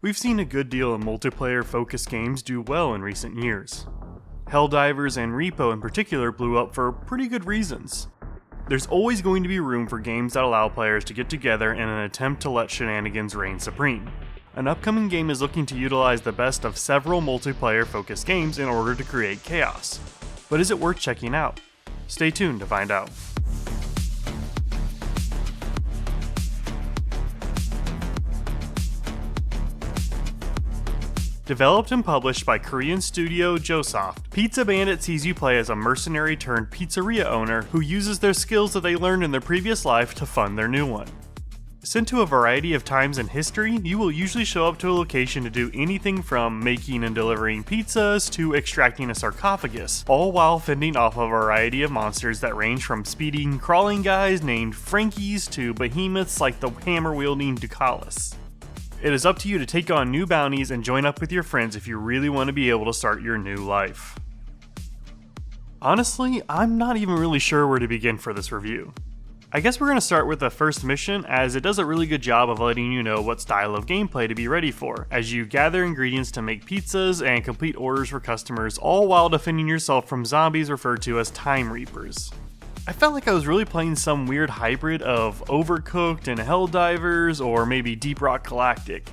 We've seen a good deal of multiplayer-focused games do well in recent years. Helldivers and Repo in particular blew up for pretty good reasons. There's always going to be room for games that allow players to get together in an attempt to let shenanigans reign supreme. An upcoming game is looking to utilize the best of several multiplayer-focused games in order to create chaos. But is it worth checking out? Stay tuned to find out. Developed and published by Korean studio Josoft, Pizza Bandit sees you play as a mercenary turned pizzeria owner who uses their skills that they learned in their previous life to fund their new one. Sent to a variety of times in history, you will usually show up to a location to do anything from making and delivering pizzas to extracting a sarcophagus, all while fending off a variety of monsters that range from speeding, crawling guys named Frankies to behemoths like the hammer-wielding Ducalis. It is up to you to take on new bounties and join up with your friends if you really want to be able to start your new life. Honestly, I'm not even really sure where to begin for this review. I guess we're going to start with the first mission, as it does a really good job of letting you know what style of gameplay to be ready for, as you gather ingredients to make pizzas and complete orders for customers, all while defending yourself from zombies referred to as Time Reapers. I felt like I was really playing some weird hybrid of Overcooked and Helldivers, or maybe Deep Rock Galactic.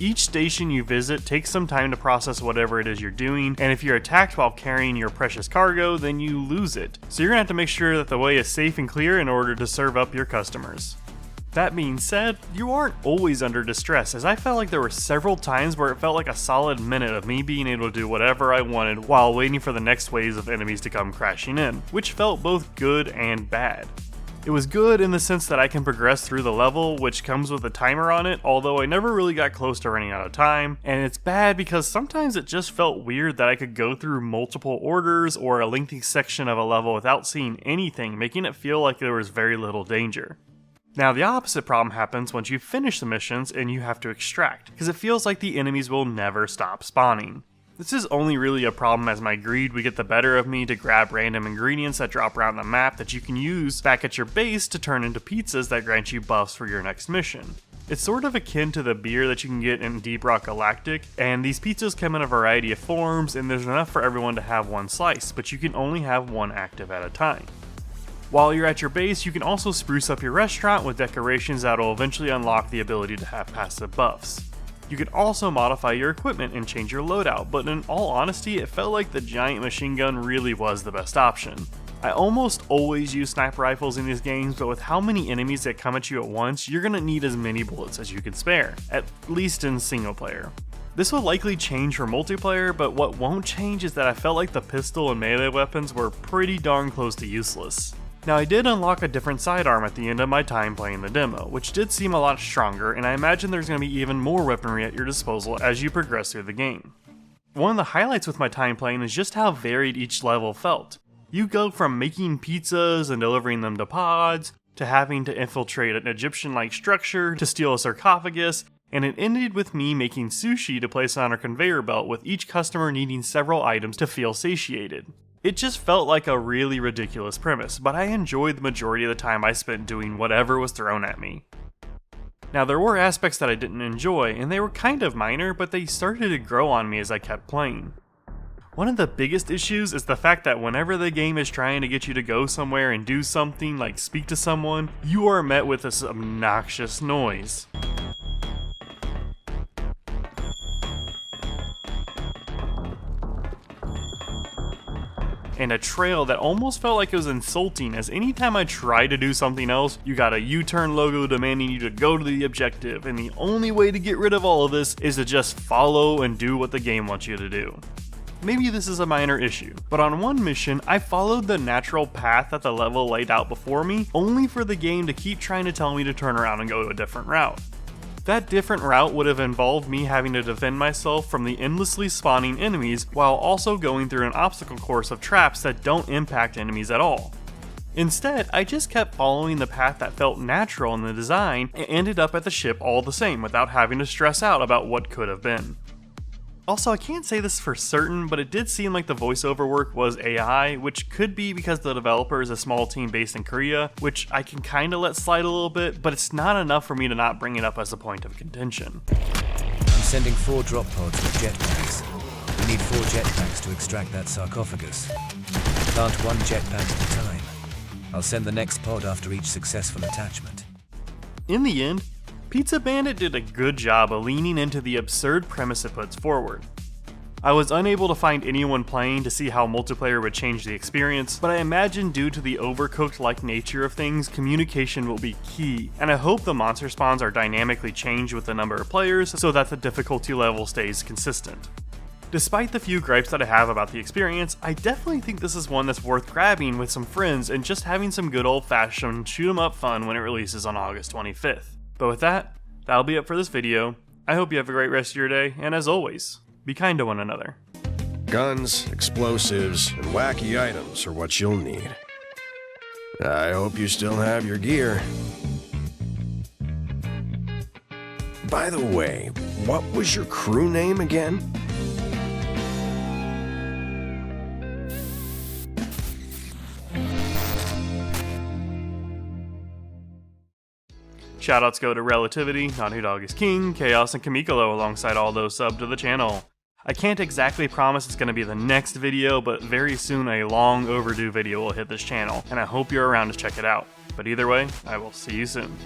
Each station you visit takes some time to process whatever it is you're doing, and if you're attacked while carrying your precious cargo, then you lose it. So you're gonna have to make sure that the way is safe and clear in order to serve up your customers. That being said, you aren't always under distress, as I felt like there were several times where it felt like a solid minute of me being able to do whatever I wanted while waiting for the next waves of enemies to come crashing in, which felt both good and bad. It was good in the sense that I can progress through the level, which comes with a timer on it, although I never really got close to running out of time, and it's bad because sometimes it just felt weird that I could go through multiple orders or a lengthy section of a level without seeing anything, making it feel like there was very little danger. Now the opposite problem happens once you finish the missions and you have to extract, because it feels like the enemies will never stop spawning. This is only really a problem as my greed would get the better of me to grab random ingredients that drop around the map that you can use back at your base to turn into pizzas that grant you buffs for your next mission. It's sort of akin to the beer that you can get in Deep Rock Galactic, and these pizzas come in a variety of forms and there's enough for everyone to have one slice, but you can only have one active at a time. While you're at your base, you can also spruce up your restaurant with decorations that will eventually unlock the ability to have passive buffs. You can also modify your equipment and change your loadout, but in all honesty, it felt like the giant machine gun really was the best option. I almost always use sniper rifles in these games, but with how many enemies that come at you at once, you're gonna need as many bullets as you can spare, at least in single player. This will likely change for multiplayer, but what won't change is that I felt like the pistol and melee weapons were pretty darn close to useless. Now I did unlock a different sidearm at the end of my time playing the demo, which did seem a lot stronger, and I imagine there's going to be even more weaponry at your disposal as you progress through the game. One of the highlights with my time playing is just how varied each level felt. You go from making pizzas and delivering them to pods, to having to infiltrate an Egyptian-like structure to steal a sarcophagus, and it ended with me making sushi to place on a conveyor belt with each customer needing several items to feel satiated. It just felt like a really ridiculous premise, but I enjoyed the majority of the time I spent doing whatever was thrown at me. Now there were aspects that I didn't enjoy, and they were kind of minor, but they started to grow on me as I kept playing. One of the biggest issues is the fact that whenever the game is trying to get you to go somewhere and do something like speak to someone, you are met with this obnoxious noise. And a trail that almost felt like it was insulting, as anytime I tried to do something else, you got a U-turn logo demanding you to go to the objective, and the only way to get rid of all of this is to just follow and do what the game wants you to do. Maybe this is a minor issue, but on one mission, I followed the natural path that the level laid out before me, only for the game to keep trying to tell me to turn around and go to a different route. That different route would have involved me having to defend myself from the endlessly spawning enemies while also going through an obstacle course of traps that don't impact enemies at all. Instead, I just kept following the path that felt natural in the design and ended up at the ship all the same without having to stress out about what could have been. Also, I can't say this for certain, but it did seem like the voiceover work was AI, which could be because the developer is a small team based in Korea, which I can kinda let slide a little bit, but it's not enough for me to not bring it up as a point of contention. sending 4 drop pods with jetpacks. We need 4 jetpacks to extract that sarcophagus. Plant 1 jetpack at a time. I'll send the next pod after each successful attachment. In the end, Pizza Bandit did a good job of leaning into the absurd premise it puts forward. I was unable to find anyone playing to see how multiplayer would change the experience, but I imagine due to the Overcooked-like nature of things, communication will be key, and I hope the monster spawns are dynamically changed with the number of players so that the difficulty level stays consistent. Despite the few gripes that I have about the experience, I definitely think this is one that's worth grabbing with some friends and just having some good old-fashioned shoot-em-up fun when it releases on August 25th. But with that, that'll be it for this video. I hope you have a great rest of your day, and as always, be kind to one another. Guns, explosives, and wacky items are what you'll need. I hope you still have your gear. By the way, what was your crew name again? Shoutouts go to Relativity, Naughty Dog is King, Chaos, and Kamikolo alongside all those subbed to the channel. I can't exactly promise it's going to be the next video, but very soon a long overdue video will hit this channel, and I hope you're around to check it out. But either way, I will see you soon.